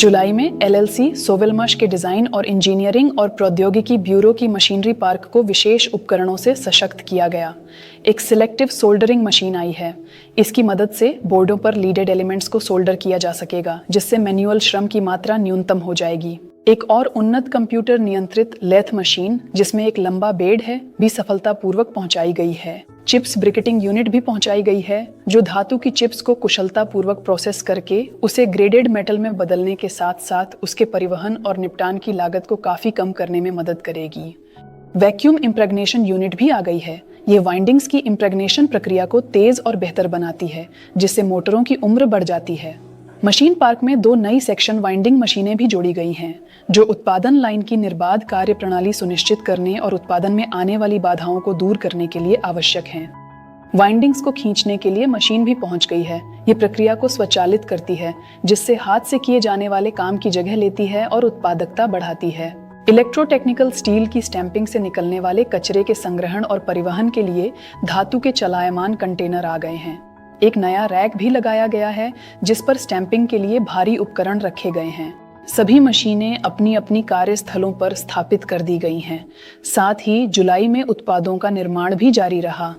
जुलाई में एलएलसी सोवेलमाश के डिजाइन और इंजीनियरिंग और प्रौद्योगिकी ब्यूरो की मशीनरी पार्क को विशेष उपकरणों से सशक्त किया गया। एक सिलेक्टिव सोल्डरिंग मशीन आई है। इसकी मदद से बोर्डों पर लीडेड एलिमेंट्स को सोल्डर किया जा सकेगा, जिससे मैनुअल श्रम की मात्रा न्यूनतम हो जाएगी। एक और उन्नत कंप्यूटर नियंत्रित लेथ मशीन, जिसमें एक लंबा बेड है, भी सफलतापूर्वक पहुंचाई गई है। चिप्स ब्रिकेटिंग यूनिट भी पहुंचाई गई है, जो धातु की चिप्स को कुशलतापूर्वक प्रोसेस करके उसे ग्रेडेड मेटल में बदलने के साथ साथ उसके परिवहन और निपटान की लागत को काफी कम करने में मदद करेगी। वैक्यूम इम्प्रेग्नेशन यूनिट भी आ गई है। ये वाइंडिंग्स की इम्प्रेग्नेशन प्रक्रिया को तेज और बेहतर बनाती है, जिससे मोटरों की उम्र बढ़ जाती है। मशीन पार्क में 2 नई सेक्शन वाइंडिंग मशीनें भी जोड़ी गई हैं, जो उत्पादन लाइन की निर्बाध कार्य प्रणाली सुनिश्चित करने और उत्पादन में आने वाली बाधाओं को दूर करने के लिए आवश्यक हैं। वाइंडिंग्स को खींचने के लिए मशीन भी पहुंच गई है। ये प्रक्रिया को स्वचालित करती है, जिससे हाथ से किए जाने वाले काम की जगह लेती है और उत्पादकता बढ़ाती है। इलेक्ट्रोटेक्निकल स्टील की स्टैंपिंग से निकलने वाले कचरे के संग्रहण और परिवहन के लिए धातु के चलायमान कंटेनर आ गए हैं। एक नया रैक भी लगाया गया है, जिस पर स्टैंपिंग के लिए भारी उपकरण रखे गए हैं। सभी मशीनें अपनी अपनी कार्यस्थलों पर स्थापित कर दी गई हैं। साथ ही जुलाई में उत्पादों का निर्माण भी जारी रहा।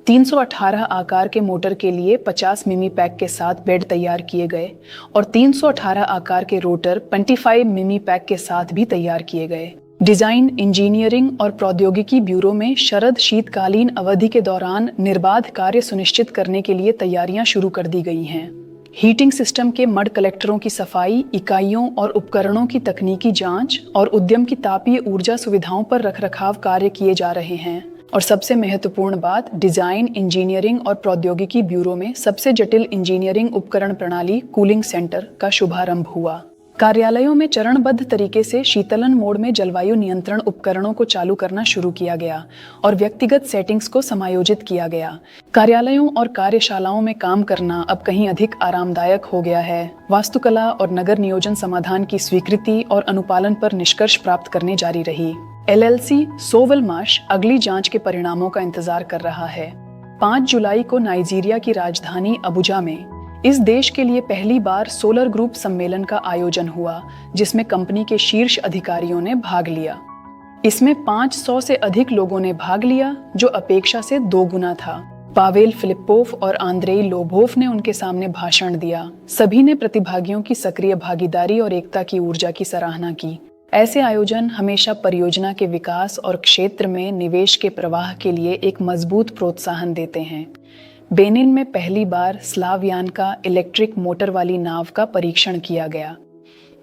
318 आकार के मोटर के लिए 50 मिमी पैक के साथ बेड तैयार किए गए और 318 आकार के रोटर 25 मिमी पैक के साथ भी तैयार किए गए। डिजाइन, इंजीनियरिंग और प्रौद्योगिकी ब्यूरो में शरद शीतकालीन अवधि के दौरान निर्बाध कार्य सुनिश्चित करने के लिए तैयारियां शुरू कर दी गई हैं। हीटिंग सिस्टम के मड कलेक्टरों की सफाई, इकाइयों और उपकरणों की तकनीकी जांच और उद्यम की तापीय ऊर्जा सुविधाओं पर रखरखाव कार्य किए जा रहे हैं। और सबसे महत्वपूर्ण बात, डिजाइन, इंजीनियरिंग और प्रौद्योगिकी ब्यूरो में सबसे जटिल इंजीनियरिंग उपकरण प्रणाली कूलिंग सेंटर का शुभारंभ हुआ। कार्यालयों में चरणबद्ध तरीके से शीतलन मोड में जलवायु नियंत्रण उपकरणों को चालू करना शुरू किया गया और व्यक्तिगत सेटिंग्स को समायोजित किया गया। कार्यालयों और कार्यशालाओं में काम करना अब कहीं अधिक आरामदायक हो गया है। वास्तुकला और नगर नियोजन समाधान की स्वीकृति और अनुपालन पर निष्कर्ष प्राप्त करने जारी रही। एलएलसी सोवेलमाश अगली जांच के परिणामों का इंतजार कर रहा है। 5 जुलाई को नाइजीरिया की राजधानी अबुजा में इस देश के लिए पहली बार सोलर ग्रुप सम्मेलन का आयोजन हुआ, जिसमें कंपनी के शीर्ष अधिकारियों ने भाग लिया। इसमें 500 से अधिक लोगों ने भाग लिया, जो अपेक्षा से 2 गुना था। पावेल फिलिप्पोव और आंद्रेई लोभोव ने उनके सामने भाषण दिया। सभी ने प्रतिभागियों की सक्रिय भागीदारी और एकता की ऊर्जा की सराहना की। ऐसे आयोजन हमेशा परियोजना के विकास और क्षेत्र में निवेश के प्रवाह के लिए एक मजबूत प्रोत्साहन देते हैं। बेनिन में पहली बार स्लावियान का इलेक्ट्रिक मोटर वाली नाव का परीक्षण किया गया।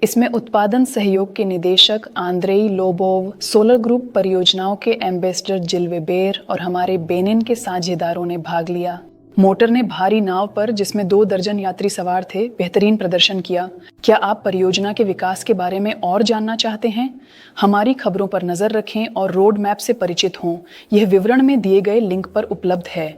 इसमें उत्पादन सहयोग के निदेशक आंद्रेई लोबोव, सोलर ग्रुप परियोजनाओं के एम्बेसडर जिल वेबेर और हमारे बेनिन के साझेदारों ने भाग लिया। मोटर ने भारी नाव पर, जिसमें 2 दर्जन यात्री सवार थे, बेहतरीन प्रदर्शन किया। क्या आप परियोजना के विकास के बारे में और जानना चाहते हैं? हमारी खबरों पर नजर रखें और रोड मैप से परिचित हों। यह विवरण में दिए गए लिंक पर उपलब्ध है।